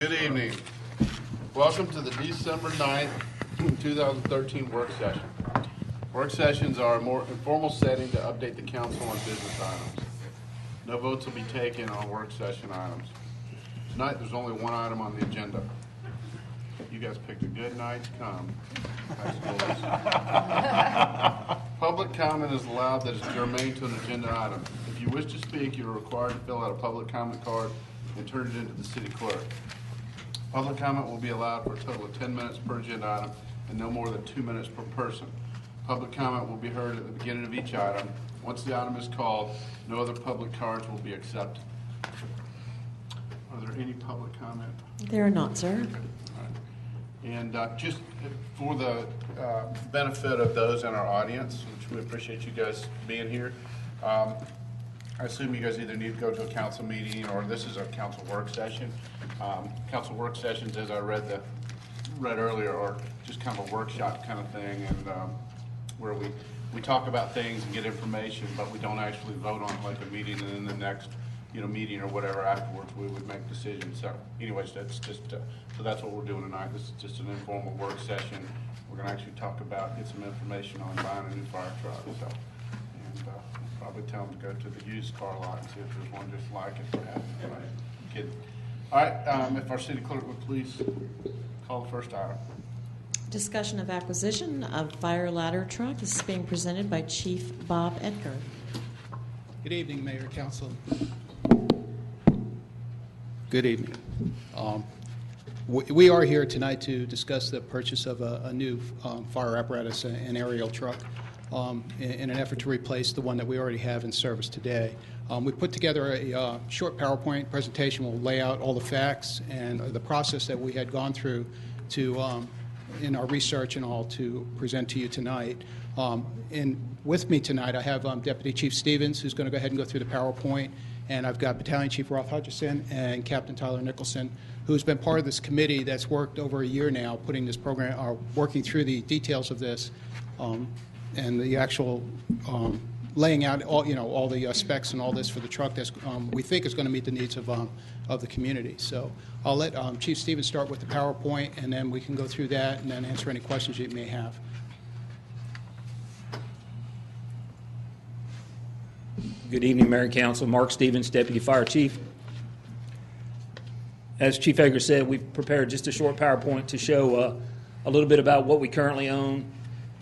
Good evening. Welcome to the December 9th, 2013 work session. Work sessions are a more informal setting to update the council on business items. No votes will be taken on work session items. Tonight, there's only one item on the agenda. You guys picked a good night to come. High schoolers. Public comment is allowed that is germane to an agenda item. If you wish to speak, you are required to fill out a public comment card and turn it into the city clerk. Public comment will be allowed for a total of 10 minutes per agenda item and no more than 2 minutes per person. Public comment will be heard at the beginning of each item. Once the item is called, no other public cards will be accepted. Are there any public comment? There are not, sir. All right. And just for the benefit of those in our audience, which we appreciate you guys being here, I assume you guys either need to go to a council meeting or this is a council work session. Council work sessions, as I read earlier, are just kind of a workshop kind of thing, and where we talk about things and get information, but we don't actually vote on like a meeting, and then the next meeting or whatever afterwards we would make decisions. So anyways, that's just so that's what we're doing tonight. This is just an informal work session. We're going to actually get some information on buying a new fire truck. So and probably tell them to go to the used car lot and see if there's one just like it. Anyway, kidding. All right, if our city clerk would please call the first item. Discussion of acquisition of fire ladder truck. This is being presented by Chief Bob Edgar. Good evening, Mayor, Council. Good evening. We are here tonight to discuss the purchase of a new fire apparatus, an aerial truck, in an effort to replace the one that we already have in service today. We put together a short PowerPoint presentation. We'll lay out all the facts and the process that we had gone through to, in our research and all, to present to you tonight. And with me tonight, I have Deputy Chief Stevens, who's going to go ahead and go through the PowerPoint, and I've got Battalion Chief Roth Hutchison and Captain Tyler Nicholson, who's been part of this committee that's worked over a year now, putting this program, working through the details of this, and the actual laying out all the specs and all this for the truck that we think is going to meet the needs of the community. So I'll let Chief Stevens start with the PowerPoint, and then we can go through that and then answer any questions you may have. Good evening, Mayor and Council. Mark Stevens, Deputy Fire Chief. As Chief Edgar said, we've prepared just a short PowerPoint to show a little bit about what we currently own,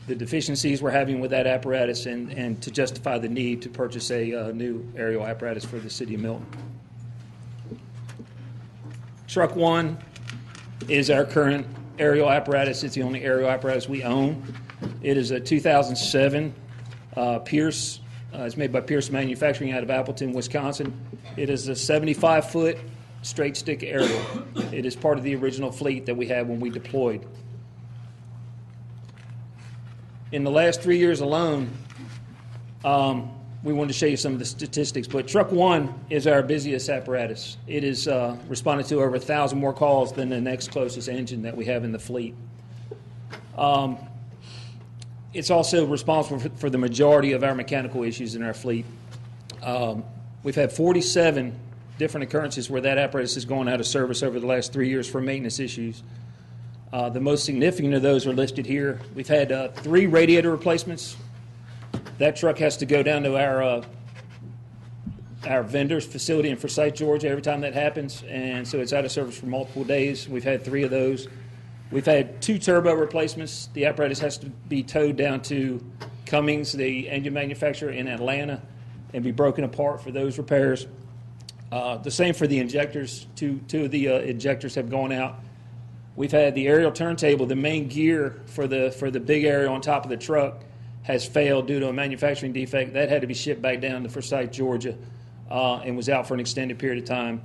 the deficiencies we're having with that apparatus, and to justify the need to purchase a new aerial apparatus for the City of Milton. Truck 1 is our current aerial apparatus. It's the only aerial apparatus we own. It is a 2007 Pierce. It's made by Pierce Manufacturing out of Appleton, Wisconsin. It is a 75-foot straight stick aerial. It is part of the original fleet that we had when we deployed. In the last 3 years alone, we wanted to show you some of the statistics, but Truck 1 is our busiest apparatus. It is responded to over 1,000 more calls than the next closest engine that we have in the fleet. It's also responsible for the majority of our mechanical issues in our fleet. We've had 47 different occurrences where that apparatus has gone out of service over the last 3 years for maintenance issues. The most significant of those are listed here. We've had 3 radiator replacements. That truck has to go down to our vendor's facility in Forsyth, Georgia, every time that happens, and so it's out of service for multiple days. We've had 3 of those. We've had 2 turbo replacements. The apparatus has to be towed down to Cummins, the engine manufacturer in Atlanta, and be broken apart for those repairs. The same for the injectors. Two of the injectors have gone out. We've had the aerial turntable, the main gear for the big aerial on top of the truck, has failed due to a manufacturing defect. That had to be shipped back down to Forsyth, Georgia, and was out for an extended period of time.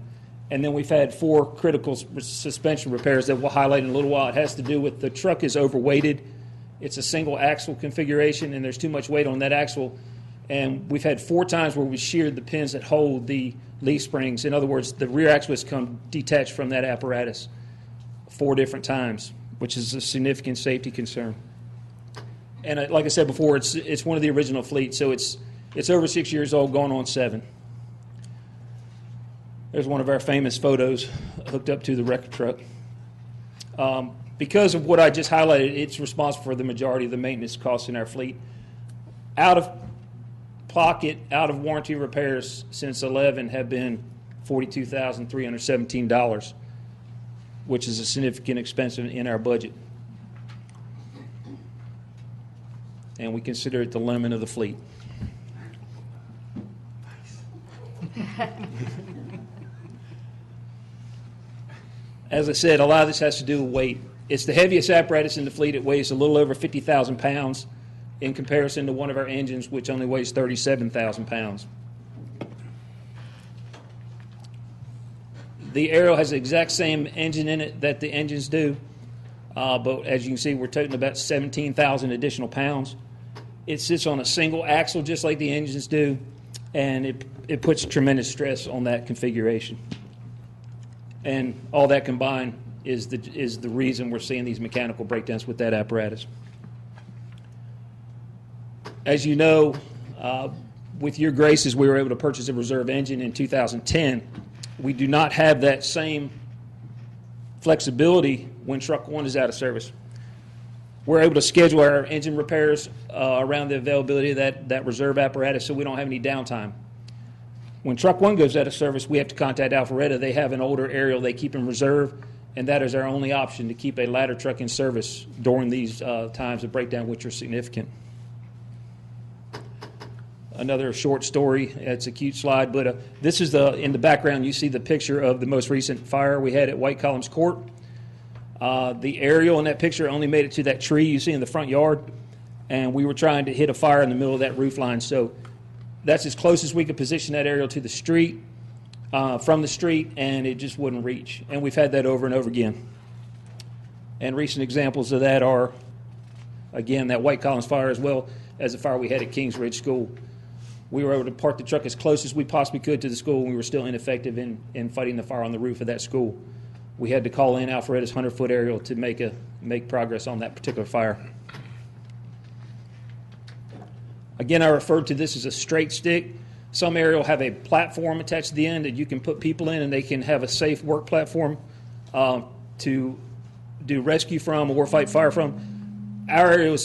And then we've had 4 critical suspension repairs that we'll highlight in a little while. It has to do with the truck is overweighted. It's a single axle configuration, and there's too much weight on that axle. And we've had 4 times where we sheared the pins that hold the leaf springs. In other words, the rear axle has come detached from that apparatus 4 different times, which is a significant safety concern. And like I said before, it's one of the original fleets, so it's over 6 years old, going on 7. There's one of our famous photos hooked up to the wrecker truck. Because of what I just highlighted, it's responsible for the majority of the maintenance costs in our fleet. Out of pocket, out of warranty repairs since 11 have been $42,317, which is a significant expense in our budget. And we consider it the lemon of the fleet. As I said, a lot of this has to do with weight. It's the heaviest apparatus in the fleet. It weighs a little over 50,000 pounds in comparison to one of our engines, which only weighs 37,000 pounds. The Aero has the exact same engine in it that the engines do, but as you can see, we're toting about 17,000 additional pounds. It sits on a single axle just like the engines do, and it puts tremendous stress on that configuration. And all that combined is the reason we're seeing these mechanical breakdowns with that apparatus. As you know, with your graces, we were able to purchase a reserve engine in 2010. We do not have that same flexibility when Truck 1 is out of service. We're able to schedule our engine repairs around the availability of that reserve apparatus, so we don't have any downtime. When Truck 1 goes out of service, we have to contact Alpharetta. They have an older aerial they keep in reserve, and that is our only option to keep a ladder truck in service during these times of breakdown, which are significant. Another short story. It's a cute slide, but this is in the background, you see the picture of the most recent fire we had at White Columns Court. The aerial in that picture only made it to that tree you see in the front yard, and we were trying to hit a fire in the middle of that roof line. So that's as close as we could position that aerial to the street, from the street, and it just wouldn't reach. And we've had that over and over again. And recent examples of that are, again, that White Columns fire, as well as the fire we had at Kings Ridge School. We were able to park the truck as close as we possibly could to the school, and we were still ineffective in fighting the fire on the roof of that school. We had to call in Alpharetta's 100-foot aerial to make progress on that particular fire. Again, I referred to this as a straight stick. Some aerial have a platform attached to the end that you can put people in, and they can have a safe work platform to do rescue from or fight fire from. Our aerial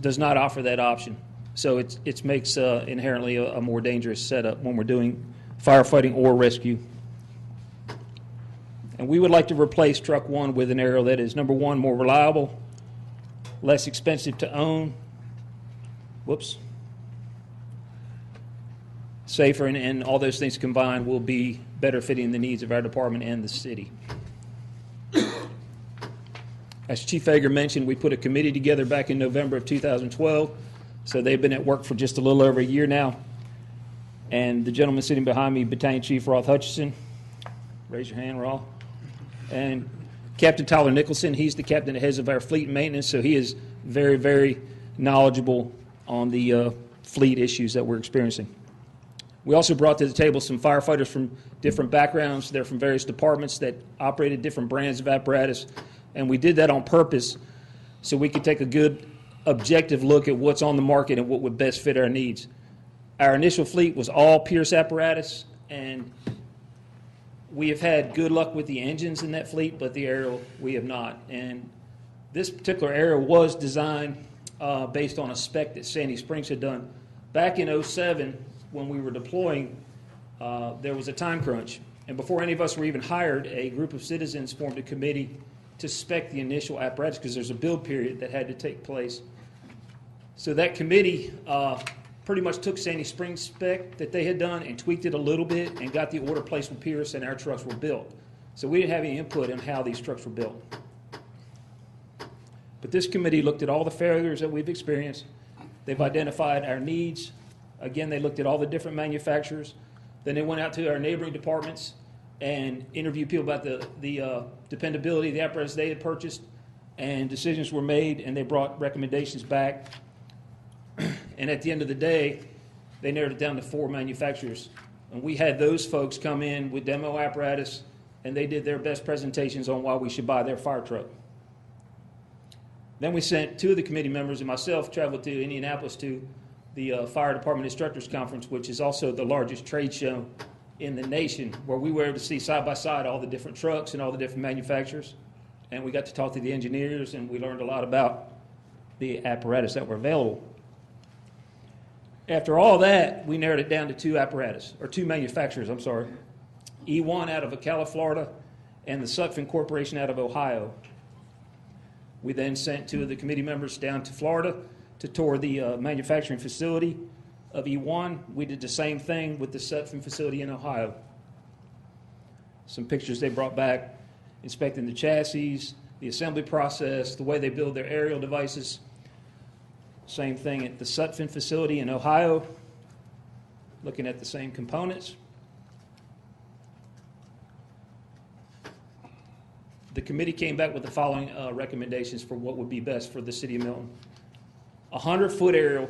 does not offer that option, so it makes inherently a more dangerous setup when we're doing firefighting or rescue. And we would like to replace Truck 1 with an aerial that is, number one, more reliable, less expensive to own, safer, and all those things combined will be better fitting the needs of our department and the city. As Chief Hager mentioned, we put a committee together back in November of 2012, so they've been at work for just a little over a year now. And the gentleman sitting behind me, Battalion Chief Roth Hutchison, raise your hand, Roth. And Captain Tyler Nicholson, he's the captain that heads of our fleet maintenance, so he is very, very knowledgeable on the fleet issues that we're experiencing. We also brought to the table some firefighters from different backgrounds. They're from various departments that operated different brands of apparatus, and we did that on purpose so we could take a good objective look at what's on the market and what would best fit our needs. Our initial fleet was all Pierce apparatus, and we have had good luck with the engines in that fleet, but the aerial we have not. And this particular aerial was designed based on a spec that Sandy Springs had done. Back in 2007, when we were deploying, there was a time crunch. And before any of us were even hired, a group of citizens formed a committee to spec the initial apparatus because there's a build period that had to take place. So that committee pretty much took Sandy Springs spec that they had done and tweaked it a little bit and got the order placed with Pierce, and our trucks were built. So we didn't have any input on how these trucks were built. But this committee looked at all the failures that we've experienced. They've identified our needs. Again, they looked at all the different manufacturers. Then they went out to our neighboring departments and interviewed people about the dependability of the apparatus they had purchased, and decisions were made, and they brought recommendations back. And at the end of the day, they narrowed it down to 4 manufacturers. And we had those folks come in with demo apparatus, and they did their best presentations on why we should buy their fire truck. Then we sent 2 of the committee members and myself traveled to Indianapolis to the Fire Department Instructors Conference, which is also the largest trade show in the nation, where we were able to see side by side all the different trucks and all the different manufacturers. And we got to talk to the engineers, and we learned a lot about the apparatus that were available. After all that, we narrowed it down to two manufacturers, E1 out of Ocala, Florida, and the Sutphen Corporation out of Ohio. We then sent two of the committee members down to Florida to tour the manufacturing facility of E1. We did the same thing with the Sutphen facility in Ohio. Some pictures they brought back, inspecting the chassis, the assembly process, the way they build their aerial devices. Same thing at the Sutphen facility in Ohio, looking at the same components. The committee came back with the following recommendations for what would be best for the city of Milton. 100-foot aerial,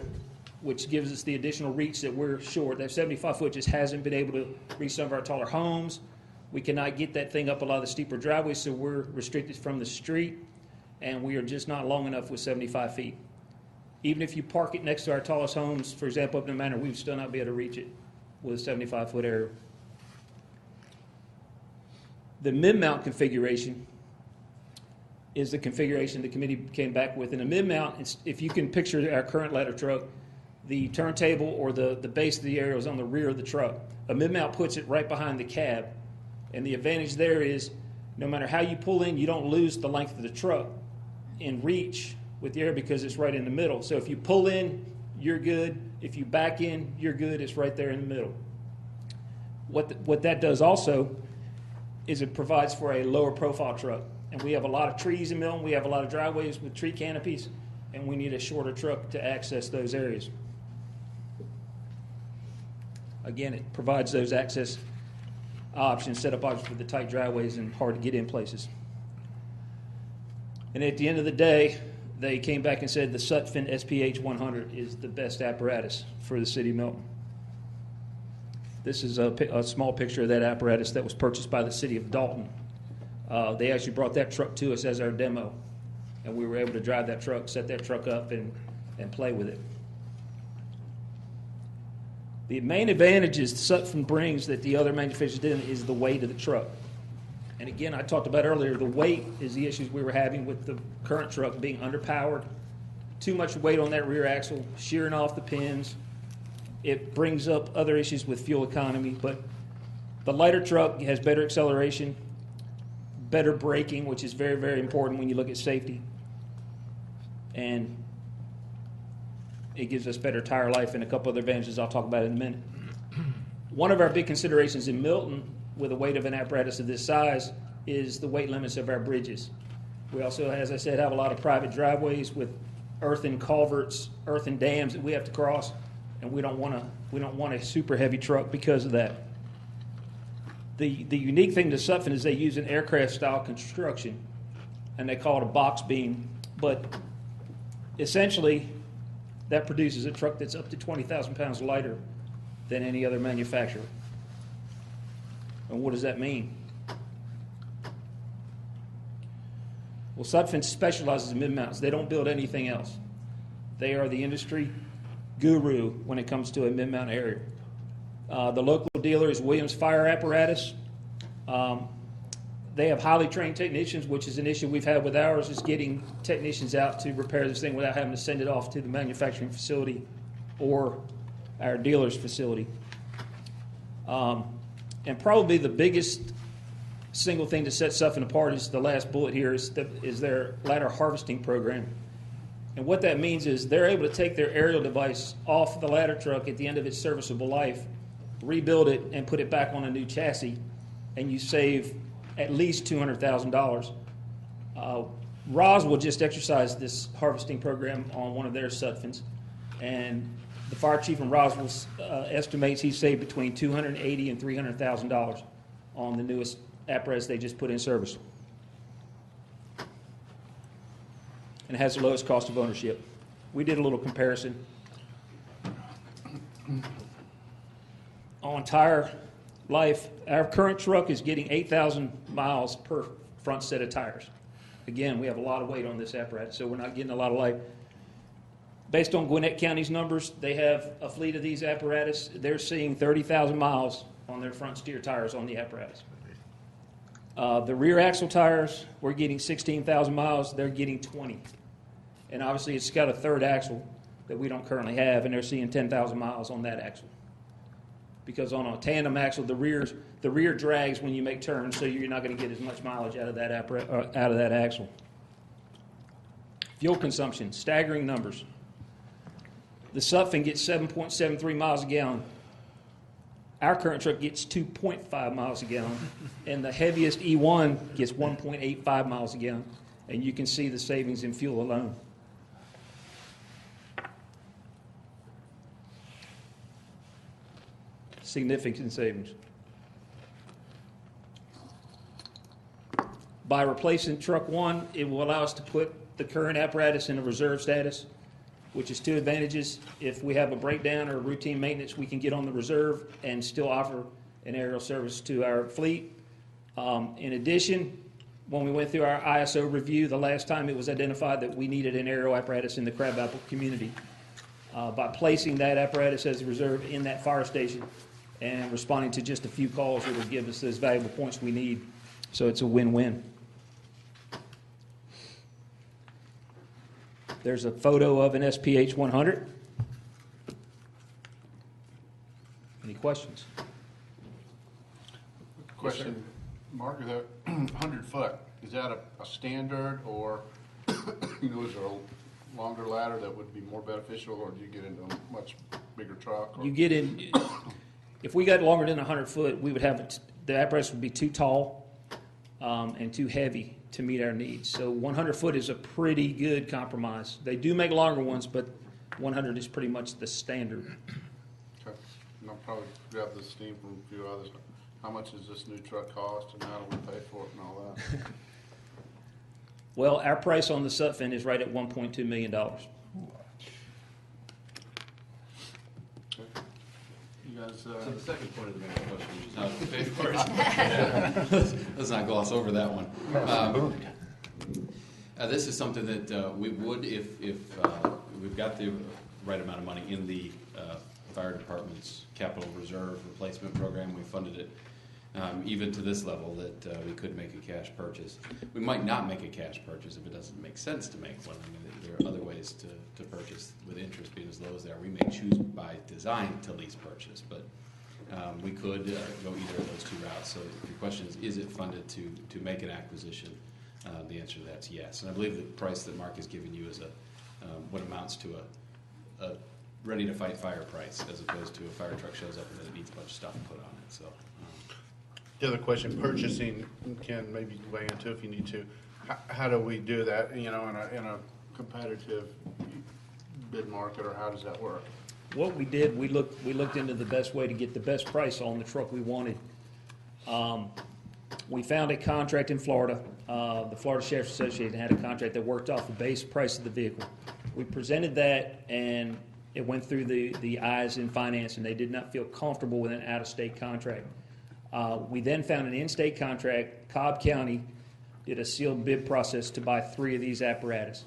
which gives us the additional reach that we're short. That 75-foot just hasn't been able to reach some of our taller homes. We cannot get that thing up a lot of the steeper driveways, so we're restricted from the street, and we are just not long enough with 75 feet. Even if you park it next to our tallest homes, for example, up in the manor, we would still not be able to reach it with a 75-foot aerial. The mid-mount configuration is the configuration the committee came back with. In a mid-mount, if you can picture our current ladder truck, the turntable or the base of the aerial is on the rear of the truck. A mid-mount puts it right behind the cab. And the advantage there is no matter how you pull in, you don't lose the length of the truck in reach with the air because it's right in the middle. So if you pull in, you're good. If you back in, you're good. It's right there in the middle. What that does also is it provides for a lower profile truck. And we have a lot of trees in Milton. We have a lot of driveways with tree canopies, and we need a shorter truck to access those areas. Again, it provides those access options, setup options for the tight driveways and hard to get in places. And at the end of the day, they came back and said the Sutphen SPH 100 is the best apparatus for the city of Milton. This is a small picture of that apparatus that was purchased by the city of Dalton. They actually brought that truck to us as our demo, and we were able to drive that truck, set that truck up, and play with it. The main advantages Sutphen brings that the other manufacturers didn't is the weight of the truck. And again, I talked about earlier, the weight is the issues we were having with the current truck being underpowered, too much weight on that rear axle, shearing off the pins. It brings up other issues with fuel economy, but the lighter truck has better acceleration, better braking, which is very, very important when you look at safety. And it gives us better tire life and a couple other advantages I'll talk about in a minute. One of our big considerations in Milton with a weight of an apparatus of this size is the weight limits of our bridges. We also, as I said, have a lot of private driveways with earthen culverts, earthen dams that we have to cross, and we don't want a super heavy truck because of that. The unique thing to Sutphen is they use an aircraft-style construction, and they call it a box beam. But essentially, that produces a truck that's up to 20,000 pounds lighter than any other manufacturer. And what does that mean? Well, Sutphen specializes in mid-mounts. They don't build anything else. They are the industry guru when it comes to a mid-mount area. The local dealer is Williams Fire Apparatus. They have highly trained technicians, which is an issue we've had with ours, is getting technicians out to repair this thing without having to send it off to the manufacturing facility or our dealer's facility. And probably the biggest single thing to set Sutphen apart is the last bullet here is their ladder harvesting program. And what that means is they're able to take their aerial device off the ladder truck at the end of its serviceable life, rebuild it, and put it back on a new chassis, and you save at least $200,000. Roswell just exercised this harvesting program on one of their Sutphens, and the fire chief in Roswell estimates he saved between $280,000 and $300,000 on the newest apparatus they just put in service. And it has the lowest cost of ownership. We did a little comparison. On tire life, our current truck is getting 8,000 miles per front set of tires. Again, we have a lot of weight on this apparatus, so we're not getting a lot of life. Based on Gwinnett County's numbers, they have a fleet of these apparatus. They're seeing 30,000 miles on their front steer tires on the apparatus. The rear axle tires, we're getting 16,000 miles, they're getting 20. And obviously it's got a third axle that we don't currently have, and they're seeing 10,000 miles on that axle. Because on a tandem axle, the rear drags when you make turns, so you're not going to get as much mileage out of that axle. Fuel consumption, staggering numbers. The Sutphen gets 7.73 miles a gallon. Our current truck gets 2.5 miles a gallon, and the heaviest E1 gets 1.85 miles a gallon. And you can see the savings in fuel alone. Significant savings. By replacing truck one, it will allow us to put the current apparatus in a reserve status, which is two advantages. If we have a breakdown or routine maintenance, we can get on the reserve and still offer an aerial service to our fleet. In addition, when we went through our ISO review, the last time it was identified that we needed an aerial apparatus in the crabapple community. By placing that apparatus as a reserve in that fire station and responding to just a few calls, it will give us those valuable points we need. So it's a win-win. There's a photo of an SPH 100. Any questions? Question, Mark, is that 100 foot, is that a standard, or, is there a longer ladder that would be more beneficial, or do you get into a much bigger truck? Or? You get in, if we got longer than 100 foot, we would have, the apparatus would be too tall and too heavy to meet our needs. So 100 foot is a pretty good compromise. They do make longer ones, but 100 is pretty much the standard. Okay. And I'll probably grab the steam from a few others. How much does this new truck cost, and how do we pay for it and all that? Well, our price on the Sutphen is right at $1.2 million. Okay. You guys, So the second point of the main question, which is how to pay for it. Let's not gloss over that one. This is something that we would, if we've got the right amount of money in the fire department's capital reserve replacement program, we funded it even to this level that we could make a cash purchase. We might not make a cash purchase if it doesn't make sense to make one. I mean, there are other ways to purchase with interest being as low as they are. We may choose by design to lease purchase, but we could go either of those two routes. So if your question is it funded to make an acquisition? The answer to that's yes. And I believe the price that Mark has given you is what amounts to a ready-to-fight fire price, as opposed to a fire truck shows up and then it needs a bunch of stuff put on it. So. the other question, purchasing, Ken, maybe weigh into if you need to. How do we do that, in a competitive bid market, or how does that work? What we did, we looked into the best way to get the best price on the truck we wanted. We found a contract in Florida. The Florida Sheriff's Association had a contract that worked off the base price of the vehicle. We presented that, and it went through the eyes in finance, and they did not feel comfortable with an out-of-state contract. We then found an in-state contract. Cobb County did a sealed bid process to buy 3 of these apparatus.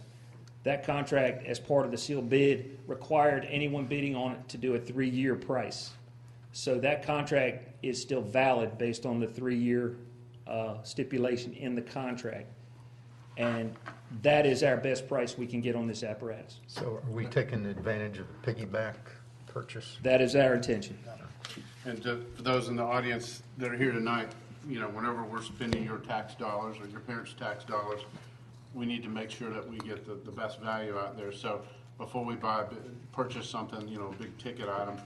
That contract, as part of the sealed bid, required anyone bidding on it to do a 3-year price. So that contract is still valid based on the 3-year stipulation in the contract. And that is our best price we can get on this apparatus. So are we taking advantage of a piggyback purchase? That is our intention. And for those in the audience that are here tonight, whenever we're spending your tax dollars or your parents' tax dollars, we need to make sure that we get the best value out there. So before we purchase something, a big ticket item,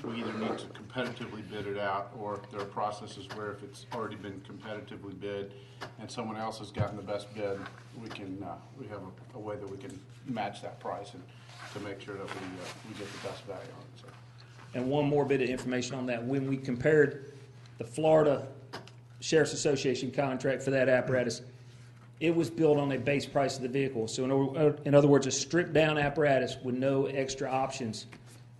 we either need to competitively bid it out, or there are processes where if it's already been competitively bid and someone else has gotten the best bid, we have a way that we can match that price and to make sure that we get the best value on it. So. And one more bit of information on that. When we compared the Florida Sheriff's Association contract for that apparatus, it was built on a base price of the vehicle. So in other words, a stripped down apparatus with no extra options.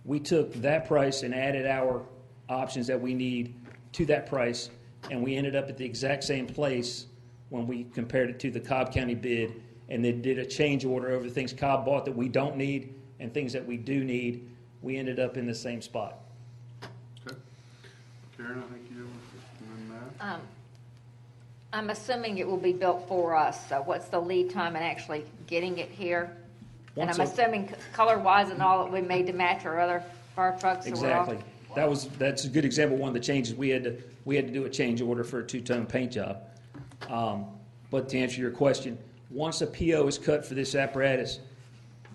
We took that price and added our options that we need to that price, and we ended up at the exact same place when we compared it to the Cobb County bid, and they did a change order over things Cobb bought that we don't need and things that we do need. We ended up in the same spot. Okay. Karen, I think you were on that. I'm assuming it will be built for us, so what's the lead time in actually getting it here? And Once I'm a- assuming color-wise and all, it will be made to match our other fire trucks. so we're all- Exactly. That's a good example. One of the changes we had to do a change order for a 2-ton paint job. But to answer your question, once a PO is cut for this apparatus,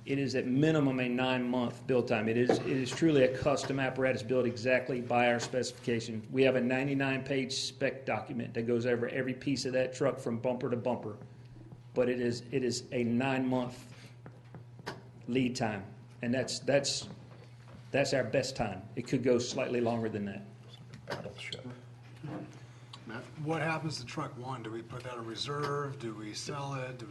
it is at minimum a 9-month build time. It is truly a custom apparatus built exactly by our specification. We have a 99-page spec document that goes over every piece of that truck from bumper to bumper. But it is a 9-month lead time, and that's our best time. It could go slightly longer than that. Battleship. Matt? What happens to truck one? Do we put that in reserve? Do we sell it?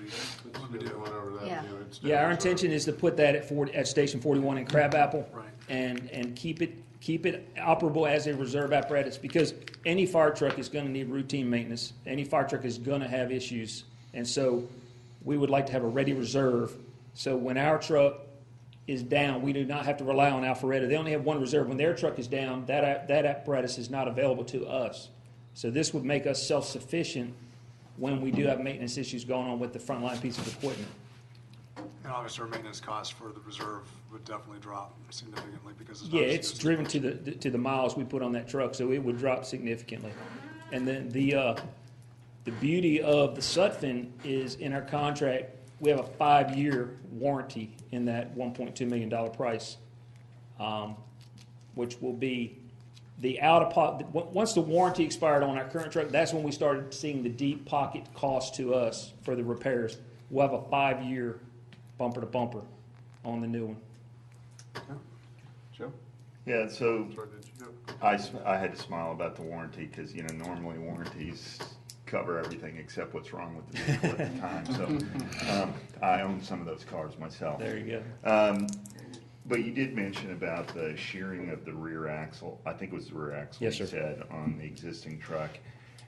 What do we do? Going over that, Yeah. you know, it's Yeah, our down, intention is to put that at Station 41 in Crabapple. Right. And keep it operable as a reserve apparatus, because any fire truck is gonna need routine maintenance. Any fire truck is gonna have issues. And so we would like to have a ready reserve, so when our truck is down, we do not have to rely on Alpharetta. They only have one reserve. When their truck is down, that apparatus is not available to us. So this would make us self-sufficient when we do have maintenance issues going on with the frontline piece of equipment. And obviously our maintenance costs for the reserve would definitely drop significantly because it's Yeah, not as it's used. driven to the miles we put on that truck, so it would drop significantly. And then the beauty of the Sutphen is in our contract, we have a 5-year warranty in that $1.2 million price, which will be the once the warranty expired on our current truck, that's when we started seeing the deep pocket cost to us for the repairs. We'll have a 5-year bumper to bumper on the new one. Joe? Yeah, so Sorry, did you go? I had to smile about the warranty because, normally warranties cover everything except what's wrong with the vehicle at the time. So I own some of those cars myself. There you go. But you did mention about the shearing of the rear axle. I think it was the rear axle Yes, you sir. said on the existing truck.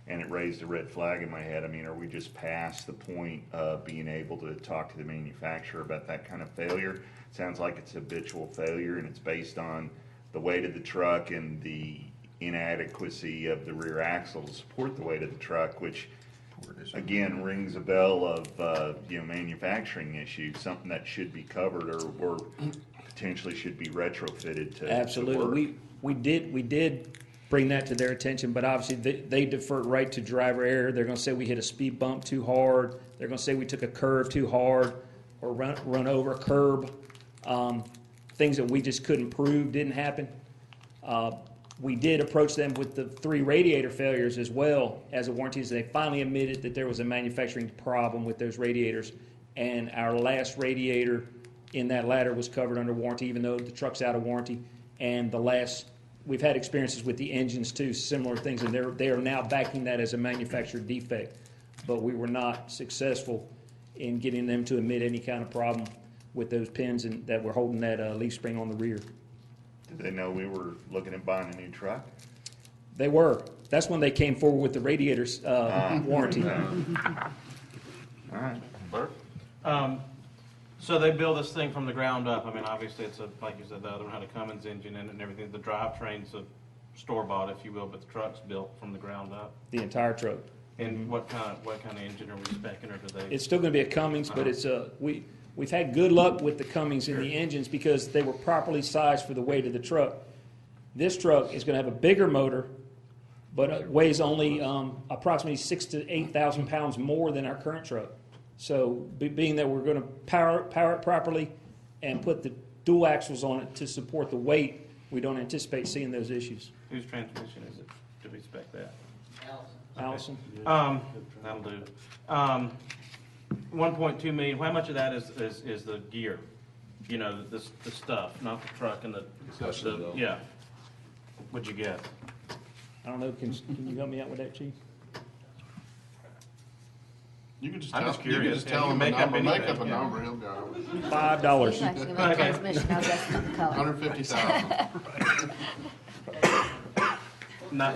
And it raised a red flag in my head. I mean, are we just past the point of being able to talk to the manufacturer about that kind of failure? Sounds like it's habitual failure, and it's based on the weight of the truck and the inadequacy of the rear axle to support the weight of the truck, which again rings a bell of manufacturing issue, something that should be covered or potentially should be retrofitted to Absolutely. work. We did bring that to their attention, but obviously they deferred right to driver error. They're going to say we hit a speed bump too hard. They're going to say we took a curve too hard or run over a curb. Things that we just couldn't prove didn't happen. We did approach them with the 3 radiator failures as well as a warranty. So they finally admitted that there was a manufacturing problem with those radiators, and our last radiator in that ladder was covered under warranty, even though the truck's out of warranty. And we've had experiences with the engines too, similar things, and they are now backing that as a manufacturer defect. But we were not successful in getting them to admit any kind of problem with those pins that were holding that leaf spring on the rear. Did they know we were looking at buying a new truck? They were. That's when they came forward with the radiators warranty. All right. Bert? So they build this thing from the ground up. I mean, obviously, it's like you said, the other one had a Cummins engine in it and everything. The drivetrain's a store-bought, if you will, but the truck's built from the ground up. The entire truck. And what kind of engine are we specing, or do they? It's still going to be a Cummins, but we've had good luck with the Cummins in the engines because they were properly sized for the weight of the truck. This truck is going to have a bigger motor, but it weighs only approximately 6,000 to 8,000 pounds more than our current truck. So being that we're going to power it properly and put the dual axles on it to support the weight, we don't anticipate seeing those issues. Whose transmission is it? Do we spec that? Allison? That'll do. 1.2 million, how much of that is the gear? The stuff, not the truck and the yeah. What'd you get? I don't know. Can you help me out with that, Chief? You can just I'm tell, just you can curious. just tell You him a make up number, make anything, up a yeah. number, he'll go. $5. He's not gonna make transmission, I'll guess the color. 150,000. Not,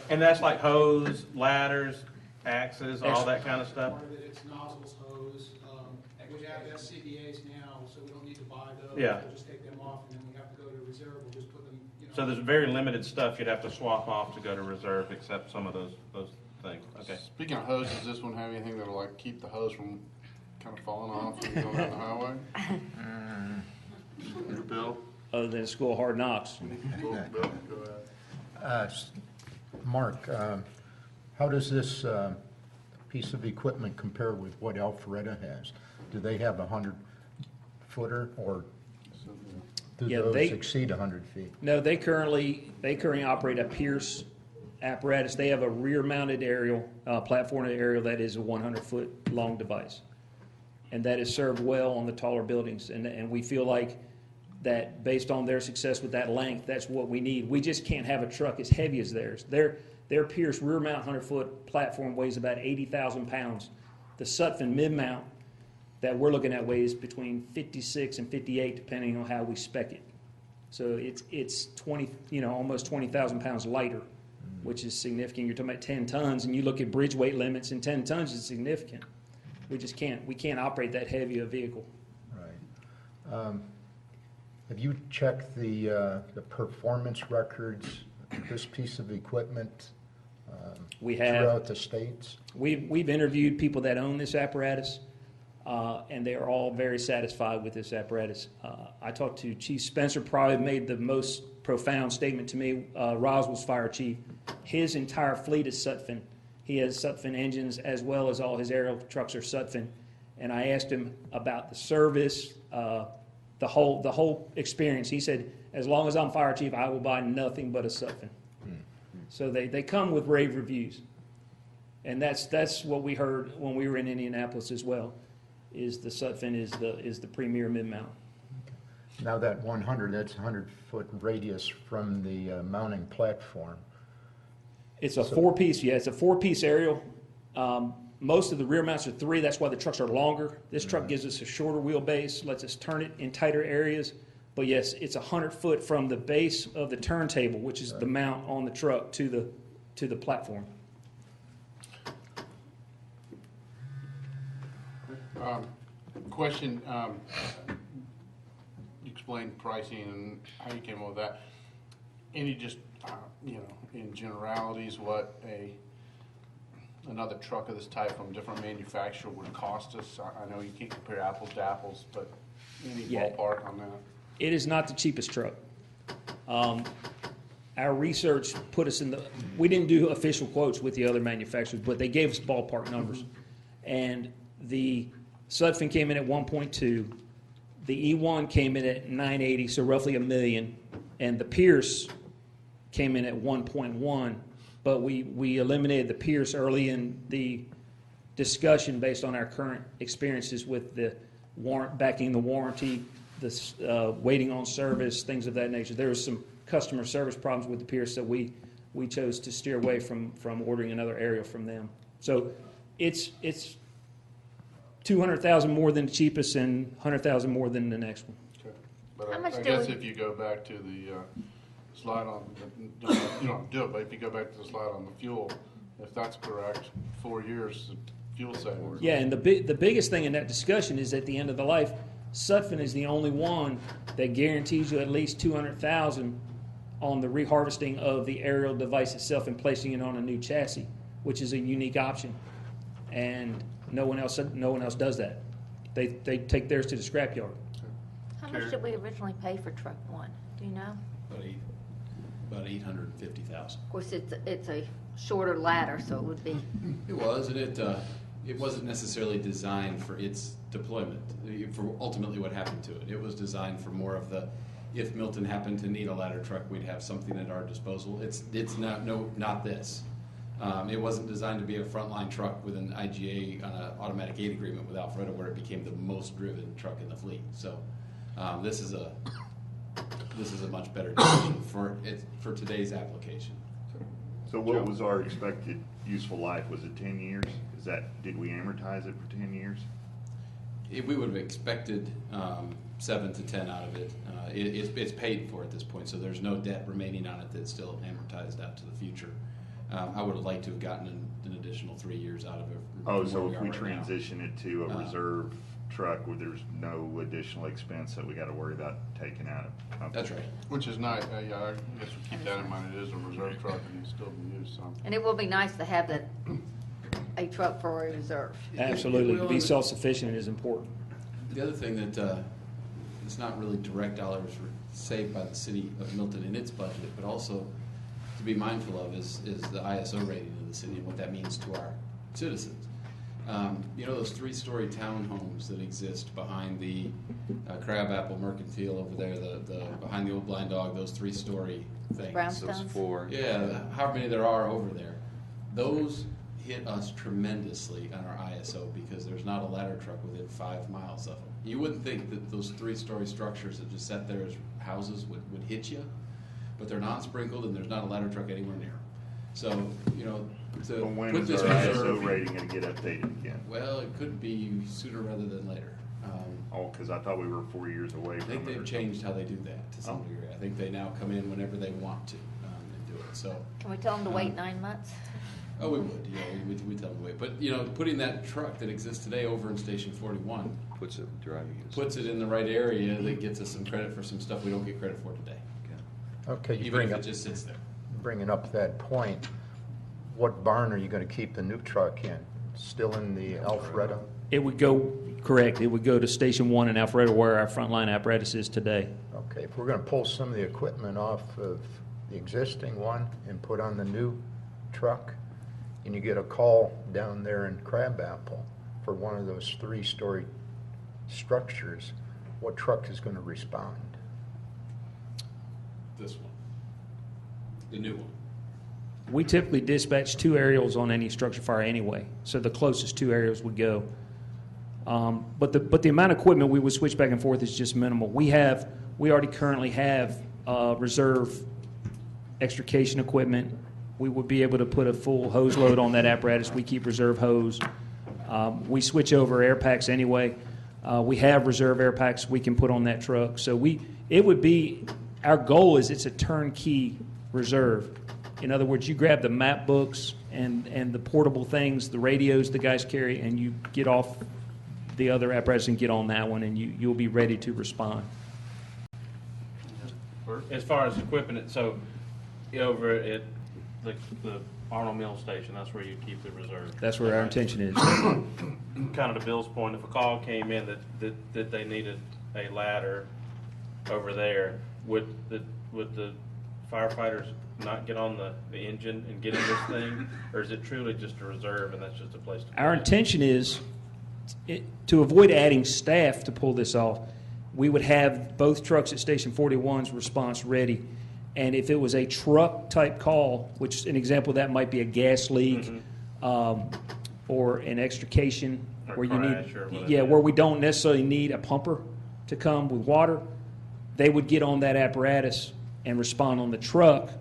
and that's like hose, ladders, axes, all that kind of stuff? Part of it, it's nozzles, hose. We have SCBA's now, so we don't need to buy those. Yeah. We'll just take them off, and then we have to go to reserve. We'll just put them, So there's very limited stuff you'd have to swap off to go to reserve, except some of those things. Okay. Speaking of hose, does this one have anything that'll like keep the hose from kind of falling off when you go down the highway? Bill? Other than School Hard Knocks. Bill, go ahead. Mark, how does this piece of equipment compare with what Alpharetta has? Do they have a 100-footer, or do Yeah, those they- exceed 100 feet? No, they currently operate a Pierce apparatus. They have a rear-mounted aerial, platform aerial that is a 100-foot long device. And that is served well on the taller buildings. And we feel like that based on their success with that length, that's what we need. We just can't have a truck as heavy as theirs. Their Pierce rear-mount 100-foot platform weighs about 80,000 pounds. The Sutphen mid-mount that we're looking at weighs between 56 and 58, depending on how we spec it. So it's 20, almost 20,000 pounds lighter, which is significant. You're talking about 10 tons, and you look at bridge weight limits, and 10 tons is significant. We can't operate that heavy a vehicle. Right. Have you checked the performance records of this piece of equipment We have. throughout the states? We've interviewed people that own this apparatus, and they are all very satisfied with this apparatus. I talked to Chief Spencer, probably made the most profound statement to me. Roswell's fire chief, his entire fleet is Sutphen. He has Sutphen engines as well as all his aerial trucks are Sutphen. And I asked him about the service, the whole experience. He said, as long as I'm fire chief, I will buy nothing but a Sutphen. So they come with rave reviews. And that's what we heard when we were in Indianapolis as well, is the Sutphen is the premier mid-mount. Now that 100, that's 100-foot radius from the mounting platform. It's a four-piece, it's a four-piece aerial. Most of the rear mounts are 3, that's why the trucks are longer. This truck gives us a shorter wheelbase, lets us turn it in tighter areas. But yes, it's 100 foot from the base of the turntable, which is the mount on the truck, to the platform. Question, you explained pricing and how you came up with that. Any just, in generalities, what another truck of this type from a different manufacturer would cost us? I know you can't compare apples to apples, but any ballpark on that? It is not the cheapest truck. Our research put us we didn't do official quotes with the other manufacturers, but they gave us ballpark numbers. And the Sutphen came in at 1.2. The E1 came in at 980, so roughly $1 million. And the Pierce came in at 1.1. But we eliminated the Pierce early in the discussion based on our current experiences with the backing the warranty, the waiting on service, things of that nature. There was some customer service problems with the Pierce that we chose to steer away from ordering another aerial from them. So it's $200,000 more than the cheapest and $100,000 more than the next one. Okay. But How much I do guess we- if you go back to the slide on, you don't do it, but if you go back to the slide on the fuel, if that's correct, 4 years, the fuel savings. Yeah, and the biggest thing in that discussion is at the end of the life, Sutphen is the only one that guarantees you at least $200,000 on the reharvesting of the aerial device itself and placing it on a new chassis, which is a unique option, and no one else does that. They take theirs to the scrapyard. How much did we originally pay for truck 1? Do you know? About 850,000. Of course, it's a shorter ladder, so it would be. It was, and it wasn't necessarily designed for its deployment, for ultimately what happened to it. It was designed for more of the, if Milton happened to need a ladder truck, we'd have something at our disposal. It's not this. It wasn't designed to be a frontline truck with an IGA on an automatic aid agreement with Alpharetta, where it became the most driven truck in the fleet. So this is a much better decision for today's application. So what was our expected useful life? Was it 10 years? Did we amortize it for 10 years? We would have expected 7 to 10 out of it. It's paid for at this point, so there's no debt remaining on it that's still amortized out to the future. I would have liked to have gotten an additional 3 years out of it. Oh, from so where if are we right now. transition it to a reserve truck, where there's no additional expense that we gotta worry about taking out of? Okay. That's right. Which is nice, yeah, I guess we keep that in mind, it is a reserve truck and it's still be used, so. And it will be nice to have a truck for a reserve. Absolutely. To be self-sufficient is important. The other thing that is not really direct dollars saved by the city of Milton in its budget, but also to be mindful of is the ISO rating of the city and what that means to our citizens. You know those 3-story townhomes that exist behind the Crabapple Mercantile over there, the behind the old Blind Dog, those 3-story things. Brownstones? Yeah, how many there are over there. Those hit us tremendously on our ISO because there's not a ladder truck within 5 miles of them. You wouldn't think that those 3-story structures that just sat there as houses would hit you, but they're non-sprinkled and there's not a ladder truck anywhere near them. So, you know, to But when put is this our reserve, ISO rating gonna get updated again? well, it could be sooner rather than later. Oh, cause I thought we were 4 years away I from it. think they've or changed how they do that to some Oh. degree. I think they now come in whenever they want to and do it. So, Can we tell them to wait 9 months? oh, we would. Yeah, we tell them to wait. But you know, putting that truck that exists today over in Station 41 Puts it driving use. puts it in the right area. That gets us some credit for some stuff we don't get credit for today, Okay, you even bring if up, it just sits there. bringing up that point, what barn are you gonna keep the new truck in? Still in the Alpharetta? It would go, correct, it would go to Station 1 in Alpharetta where our frontline apparatus is today. Okay, if we're gonna pull some of the equipment off of the existing one and put on the new truck, and you get a call down there in Crabapple for one of those 3-story structures, what truck is gonna respond? This one, the new one. We typically dispatch 2 aerials on any structure fire anyway, so the closest 2 aerials would go. But the amount of equipment we would switch back and forth is just minimal. We already currently have reserve extrication equipment. We would be able to put a full hose load on that apparatus. We keep reserve hose. We switch over air packs anyway. We have reserve air packs we can put on that truck. So our goal is it's a turnkey reserve. In other words, you grab the map books and the portable things, the radios the guys carry, and you get off the other apparatus and get on that one, and you'll be ready to respond. As far as equipping it, so over at the Arnold Mill Station, that's where you keep the reserve. That's where our intention is. Kind of to Bill's point, if a call came in that they needed a ladder over there, would the firefighters not get on the engine and get in this thing? Or is it truly just a reserve and that's just a place to? Our intention is, to avoid adding staff to pull this off, we would have both trucks at Station 41's response ready. And if it was a truck-type call, which an example of that might be a gas leak or an extrication, Or where you crash need, or whatever. yeah, where we don't necessarily need a pumper to come with water, they would get on that apparatus and respond on the truck.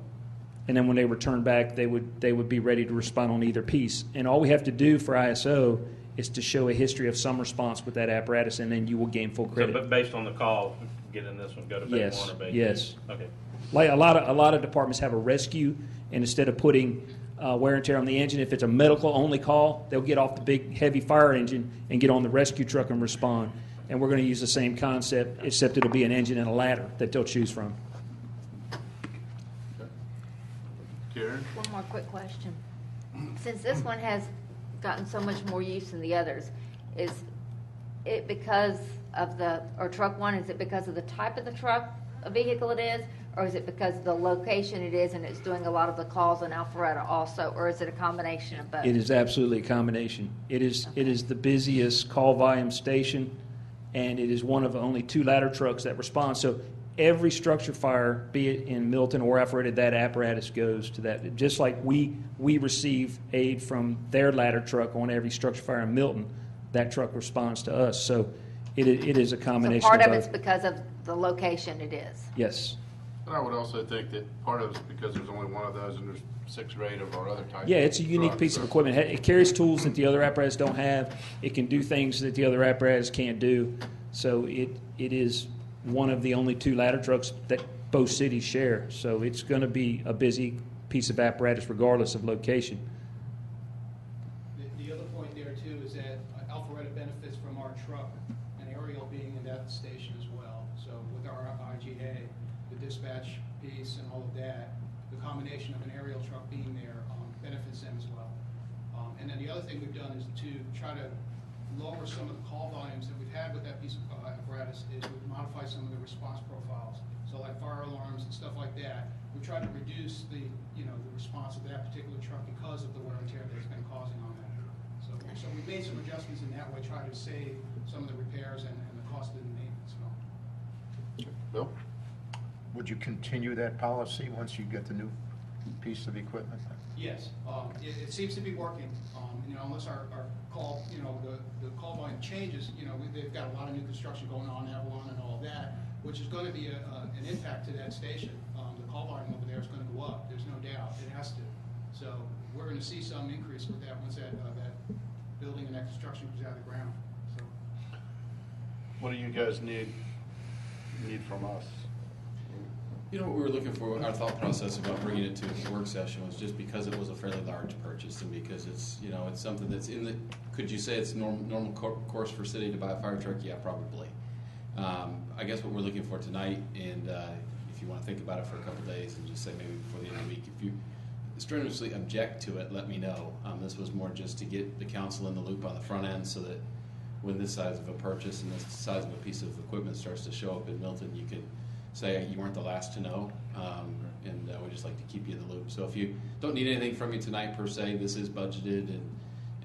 And then when they return back, they would be ready to respond on either piece. And all we have to do for ISO is to show a history of some response with that apparatus, and then you will gain full So, credit. but based on the call, get in this one, go to bay Yes, 1 or bay 2? yes. Okay. Like a lot of departments have a rescue, and instead of putting wear and tear on the engine, if it's a medical only call, they'll get off the big heavy fire engine and get on the rescue truck and respond. And we're going to use the same concept, except it'll be an engine and a ladder that they'll choose from. Karen? One more quick question. Since this one has gotten so much more use than the others, is it because of truck one, is it because of the type of the truck, a vehicle it is? Or is it because of the location it is and it's doing a lot of the calls in Alpharetta also? Or is it a combination of both? It is absolutely a combination. It is the busiest call volume station, and it is one of only 2 ladder trucks that respond. So every structure fire, be it in Milton or Alpharetta, that apparatus goes to that. Just like we receive aid from their ladder truck on every structure fire in Milton, that truck responds to us. So it is a combination So part of of both. it's because of the location it is. Yes. But I would also think that part of it's because there's only one of those and there's 6 or 8 of our other types. Yeah, it's a unique piece of equipment. It carries tools that the other apparatus don't have. It can do things that the other apparatus can't do. So it is one of the only 2 ladder trucks that both cities share. So it's going to be a busy piece of apparatus regardless of location. The other point there too is that Alpharetta benefits from our truck and aerial being in that station as well. So with our IGA, the dispatch piece and all of that, the combination of an aerial truck being there benefits them as well. And then the other thing we've done is to try to lower some of the call volumes that we've had with that piece of apparatus is we've modified some of the response profiles. So like fire alarms and stuff like that, we try to reduce the response of that particular truck because of the wear and tear that it's been causing on that. So we made some adjustments in that way, try to save some of the repairs and the cost of the maintenance and all. Bill? Would you continue that policy once you get the new piece of equipment? Yes, it seems to be working, unless our call, the call volume changes, they've got a lot of new construction going on, Avalon and all of that, which is going to be an impact to that station. The call volume over there is going to go up, there's no doubt, it has to. So we're going to see some increase with that once that building and that construction goes out of the ground, so. What do you guys need from us? You know, what we were looking for, our thought process about bringing it to a work session was just because it was a fairly large purchase and because it's, it's something that's in the, could you say it's normal course for city to buy a fire truck? Yeah, probably. I guess what we're looking for tonight, and if you want to think about it for a couple of days and just say maybe before the end of the week, if you strenuously object to it, let me know. This was more just to get the council in the loop on the front end so that when this size of a purchase and this size of a piece of equipment starts to show up in Milton, you can say you weren't the last to know, and we just like to keep you in the loop. So if you don't need anything from me tonight per se, this is budgeted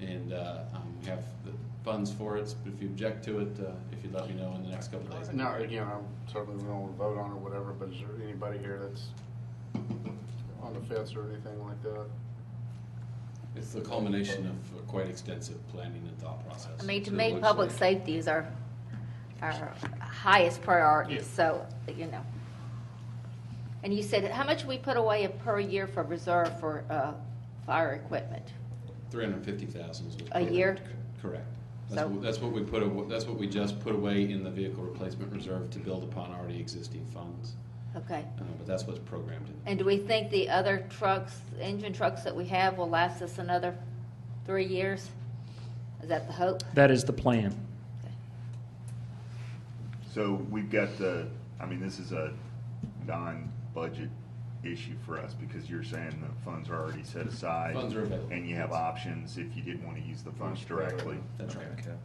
and we have the funds for it. But if you object to it, if you'd let me know in the next couple of days. Now, again, I'm certainly willing to vote on or whatever, but is there anybody here that's on the fence or anything like that? It's the culmination of a quite extensive planning and thought process. I mean, to So me, what's public the- safety is our highest priority, Yeah. so, And you said, how much we put away per year for reserve for fire equipment? 350,000 is what's A year? Correct. So- That's what we just put away in the vehicle replacement reserve to build upon already existing funds. Okay. But that's what's programmed in. And do we think the other trucks, engine trucks that we have will last us another 3 years? Is that the hope? That is the plan. Okay. So we've got this is a non-budget issue for us because you're saying the funds are already set aside. Funds are available. And you have options if you didn't want to use the funds directly. That's right. Okay.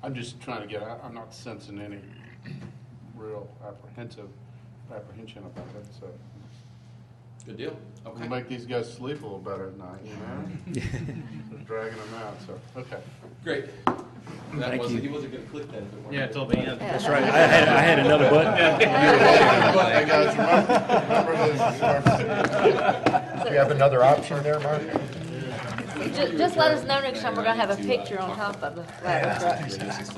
I'm just trying to I'm not sensing any real apprehension about it, so. Good deal. Okay. We'll make these guys sleep a little better at night, Dragging them out, so, okay. Great. Thank you. He wasn't going to click that if it weren't. Yeah, till the end. That's right. I had another button. Hey, guys, remember Do you have another option there, Mark? Just let us know next time we're gonna have a picture on top of the ladder truck.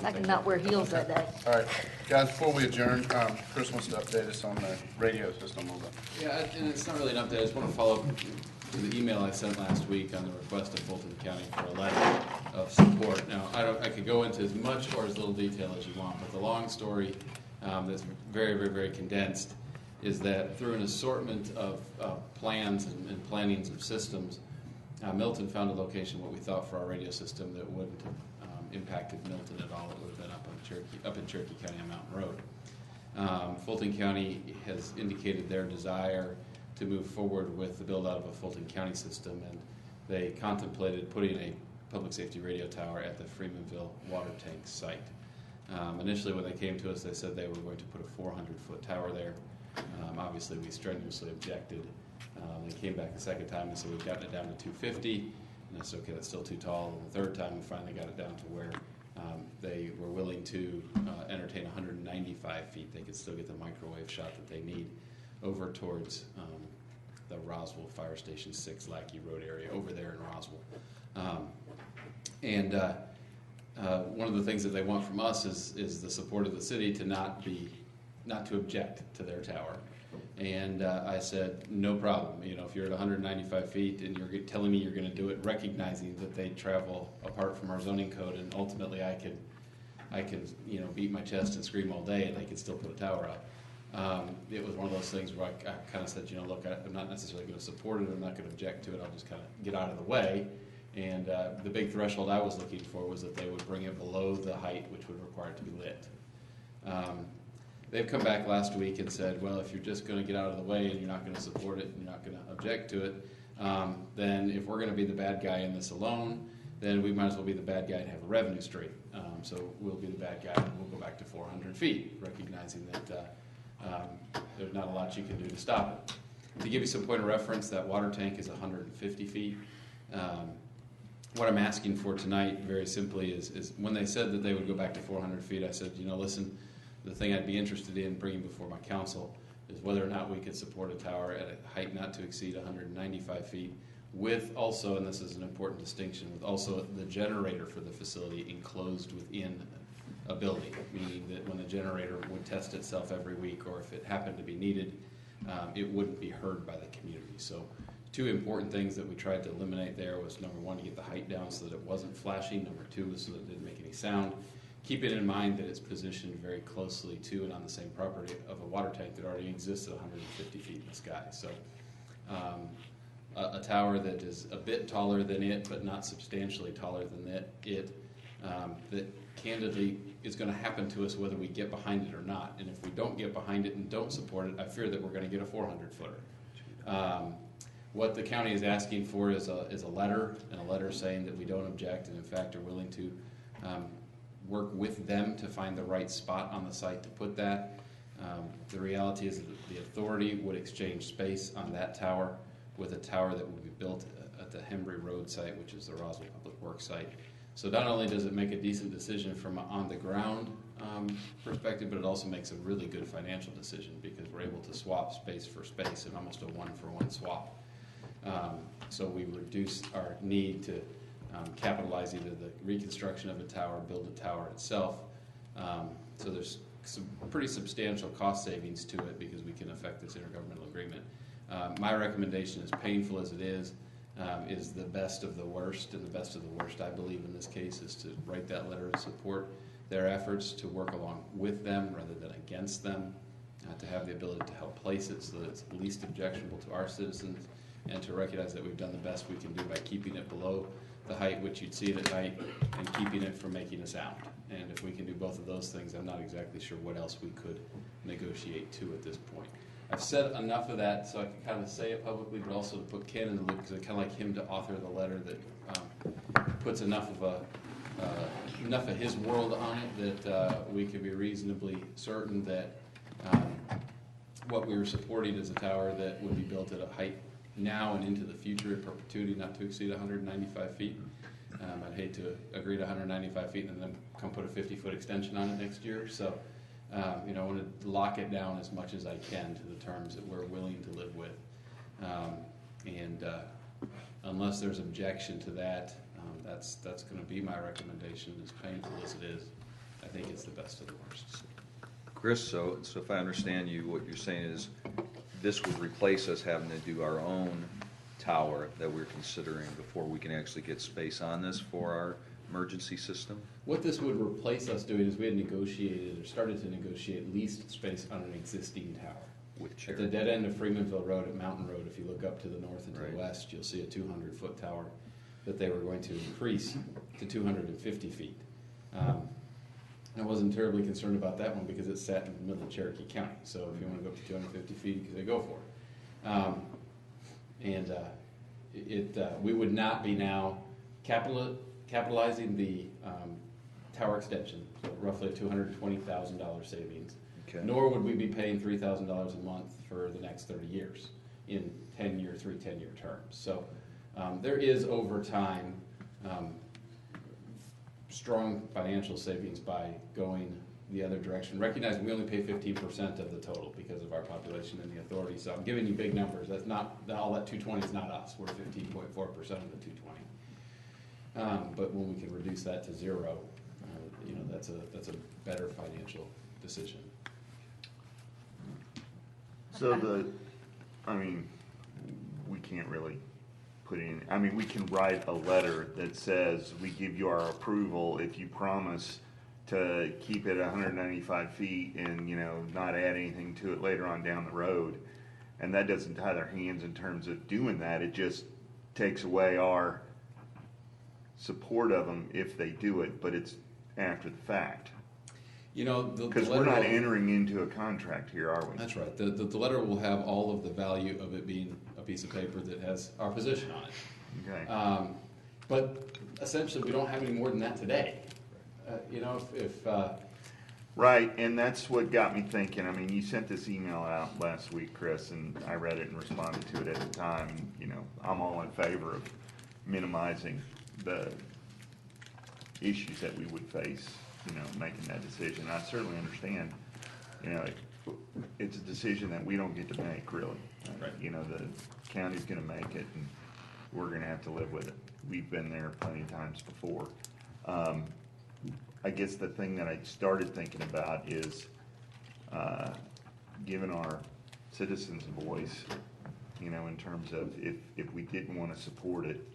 I can not wear heels that day. All right, guys, before we adjourn, Chris wants to update us on the radio system a little bit. Yeah, and it's not really an update. I just want to follow up to the email I sent last week on the request of Fulton County for a letter of support. Now, I could go into as much or as little detail as you want, but the long story that's very, very, very condensed is that through an assortment of plans and plannings of systems, Milton found a location, what we thought for our radio system, that wouldn't have impacted Milton at all. It would have been up in Cherokee County on Mountain Road. Fulton County has indicated their desire to move forward with the build out of a Fulton County system, and they contemplated putting a public safety radio tower at the Freemanville water tank site. Initially, when they came to us, they said they were going to put a 400-foot tower there. Obviously, we strenuously objected. They came back the second time and said we've gotten it down to 250, and I said okay, that's still too tall. And the third time, we finally got it down to where they were willing to entertain 195 feet. They could still get the microwave shot that they need over towards the Roswell Fire Station 6 Lackey Road area over there in Roswell. One of the things that they want from us is the support of the city to not to object to their tower. And I said, no problem. If you're at 195 feet and you're telling me you're going to do it, recognizing that they travel apart from our zoning code, and ultimately I can beat my chest and scream all day, and they can still put a tower up. It was one of those things where I kind of said, you know, look, I'm not necessarily going to support it, I'm not going to object to it, I'll just kind of get out of the way. And the big threshold I was looking for was that they would bring it below the height which would require it to be lit. They've come back last week and said, well, if you're just going to get out of the way and you're not going to support it and you're not going to object to it, then if we're going to be the bad guy in this alone, then we might as well be the bad guy and have a revenue stream. So we'll be the bad guy and we'll go back to 400 feet, recognizing that there's not a lot you can do to stop it. To give you some point of reference, that water tank is 150 feet. What I'm asking for tonight, very simply, is when they said that they would go back to 400 feet, I said, you know, listen, the thing I'd be interested in bringing before my council is whether or not we could support a tower at a height not to exceed 195 feet, with also, and this is an important distinction, with also the generator for the facility enclosed within a building, meaning that when the generator would test itself every week, or if it happened to be needed, it wouldn't be heard by the community. So two important things that we tried to eliminate there was, number one, to get the height down so that it wasn't flashing. Number two was so that it didn't make any sound. Keep it in mind that it's positioned very closely to and on the same property of a water tank that already exists at 150 feet in the sky. So a tower that is a bit taller than it, but not substantially taller than that candidly is going to happen to us whether we get behind it or not. And if we don't get behind it and don't support it, I fear that we're going to get a 400-footer. What the county is asking for is a letter, and a letter saying that we don't object and in fact are willing to work with them to find the right spot on the site to put that. The reality is that the authority would exchange space on that tower with a tower that would be built at the Hembry Road site, which is the Roswell Public Works site. So not only does it make a decent decision from an on-the-ground perspective, but it also makes a really good financial decision because we're able to swap space for space in almost a one-for-one swap. So we reduce our need to capitalize either the reconstruction of a tower, build a tower itself. So there's some pretty substantial cost savings to it because we can affect this intergovernmental agreement. My recommendation, as painful as it is the best of the worst, and the best of the worst, I believe, in this case, is to write that letter of support their efforts to work along with them rather than against them, to have the ability to help place it so that it's least objectionable to our citizens, and to recognize that we've done the best we can do by keeping it below the height which you'd see it at night and keeping it from making a sound. And if we can do both of those things, I'm not exactly sure what else we could negotiate to at this point. I've said enough of that so I can kind of say it publicly, but also to put Ken in the loop because I'd kind of like him to author the letter that puts enough of his world on it that we can be reasonably certain that what we were supporting is a tower that would be built at a height now and into the future in perpetuity not to exceed 195 feet. I'd hate to agree to 195 feet and then come put a 50-foot extension on it next year. So, I want to lock it down as much as I can to the terms that we're willing to live with. Unless there's objection to that, that's going to be my recommendation. As painful as it is, I think it's the best of the worst. Chris, so if I understand you, what you're saying is this would replace us having to do our own tower that we're considering before we can actually get space on this for our emergency system? What this would replace us doing is we had negotiated or started to negotiate leased space on an existing tower. With chair. At the dead end of Freemanville Road at Mountain Road, if you look up to the north and to Right. the west, you'll see a 200-foot tower that they were going to increase to 250 feet. I wasn't terribly concerned about that one because it sat in the middle of Cherokee County. So if you want to go up to 250 feet, you can go for it. We would not be now capitalizing the tower extension, so roughly a $220,000 savings. Okay. Nor would we be paying $3,000 a month for the next 30 years in 10-year terms. So there is over time strong financial savings by going the other direction. Recognizing we only pay 15% of the total because of our population and the authority. So I'm giving you big numbers. That's not all that 220 is not us. We're 15.4% of the 220. But when we can reduce that to zero, that's a better financial decision. So we can't really put in, we can write a letter that says we give you our approval if you promise to keep it 195 feet and, not add anything to it later on down the road. And that doesn't tie their hands in terms of doing that. It just takes away our support of them if they do it, but it's after the fact. Because we're not entering into a contract here, are we? That's right. The letter will have all of the value of it being a piece of paper that has our position on it. Okay. But essentially, we don't have any more than that today. Right, and that's what got me thinking. I mean, you sent this email out last week, Chris, and I read it and responded to it at the time. I'm all in favor of minimizing the issues that we would face, making that decision. I certainly understand, it's a decision that we don't get to make, really. Right. The county's gonna make it, and we're gonna have to live with it. We've been there plenty of times before. I guess the thing that I started thinking about is giving our citizens a voice, in terms of if we didn't want to support it.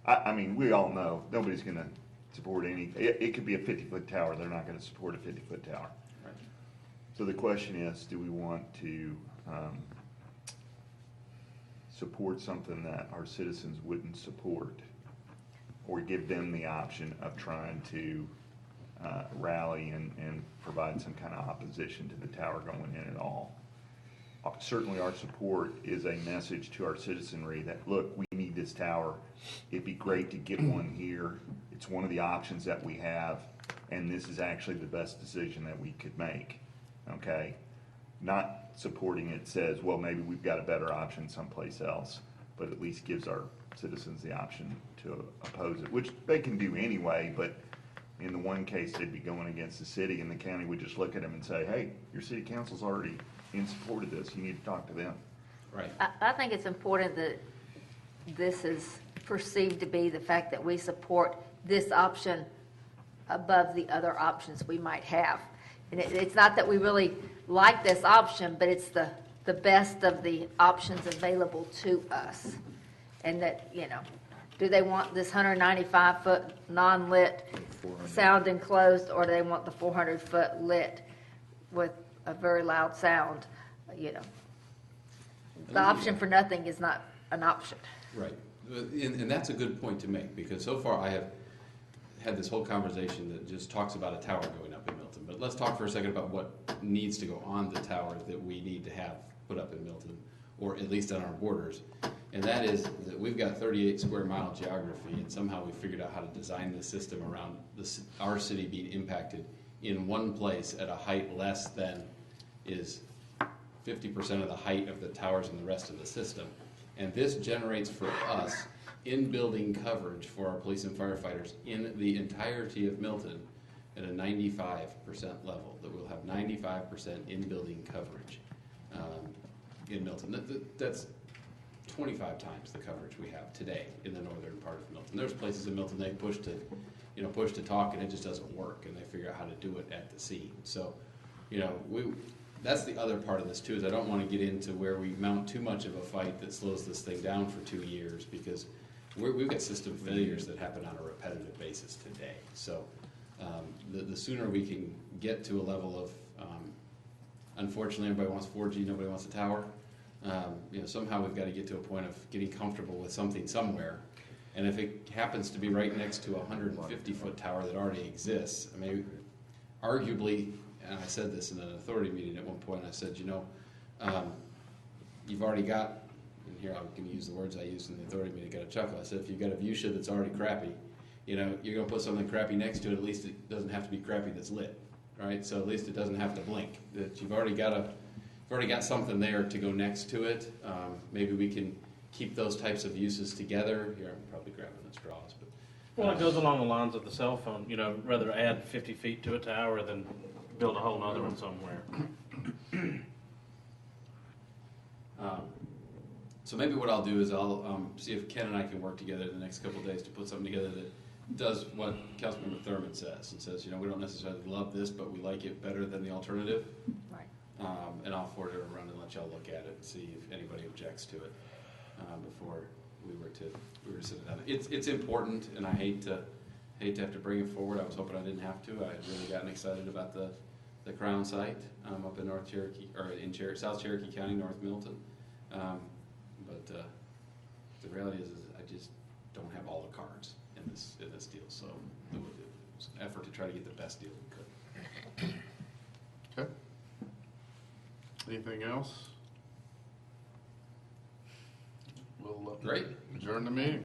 I mean, we all know nobody's going to support any, it could be a 50-foot tower, they're not going to support a 50-foot tower. Right. So the question is, do we want to support something that our citizens wouldn't support, or give them the option of trying to rally and provide some kind of opposition to the tower going in at all? Certainly our support is a message to our citizenry that, look, we need this tower. It'd be great to get one here. It's one of the options that we have, and this is actually the best decision that we could make, okay? Not supporting it says, well, maybe we've got a better option someplace else, but at least gives our citizens the option to oppose it, which they can do anyway, but in the one case, they'd be going against the city, and the county would just look at them and say, hey, your city council's already in support of this. You need to talk to them. Right. I think it's important that this is perceived to be the fact that we support this option above the other options we might have. And it's not that we really like this option, but it's the best of the options available to us. And that, do they want this 195-foot non-lit sound enclosed, or do they want the 400-foot lit with a very loud sound? The option for nothing is not an option. Right. And that's a good point to make, because so far I have had this whole conversation that just talks about a tower going up in Milton. But let's talk for a second about what needs to go on the tower that we need to have put up in Milton, or at least on our borders. And that is that we've got 38 square mile geography, and somehow we figured out how to design the system around our city being impacted in one place at a height less than is 50% of the height of the towers in the rest of the system. And this generates for us in-building coverage for our police and firefighters in the entirety of Milton at a 95% level, that we'll have 95% in-building coverage in Milton. That's 25 times the coverage we have today in the northern part of Milton. There's places in Milton they push to talk, and it just doesn't work, and they figure out how to do it at the scene. So, that's the other part of this too, is I don't want to get into where we mount too much of a fight that slows this thing down for 2 years, because we've got system failures that happen on a repetitive basis today. So the sooner we can get to a level of, unfortunately everybody wants 4G, nobody wants a tower. Somehow we've got to get to a point of getting comfortable with something somewhere. And if it happens to be right next to a 150-foot tower that already exists, I mean, arguably, and I said this in an authority meeting at one point, I said, you've already got, and here I can use the words I used in the authority meeting, got a chuckle. I said, if you've got a view shed that's already crappy, you're going to put something crappy next to it, at least it doesn't have to be crappy that's lit, right? So at least it doesn't have to blink. That you've already got something there to go next to it. Maybe we can keep those types of uses together. Here, I'm probably grabbing the straws, but. Well, it goes along the lines of the cell phone, rather add 50 feet to a tower than build a whole nother one somewhere. So maybe what I'll do is I'll see if Ken and I can work together the next couple of days to put something together that does what Councilmember Thurman says, and says, we don't necessarily love this, but we like it better than the alternative. Right. And I'll forward it around and let y'all look at it and see if anybody objects to it before we were to sit it down. It's important, and I hate to hate to have to bring it forward. I was hoping I didn't have to. I had really gotten excited about the Crown site up in North Cherokee, or in South Cherokee County, North Milton. But the reality is I just don't have all the cards in this deal. So it was an effort to try to get the best deal we could. Okay. Anything else? We'll Great. adjourn the meeting.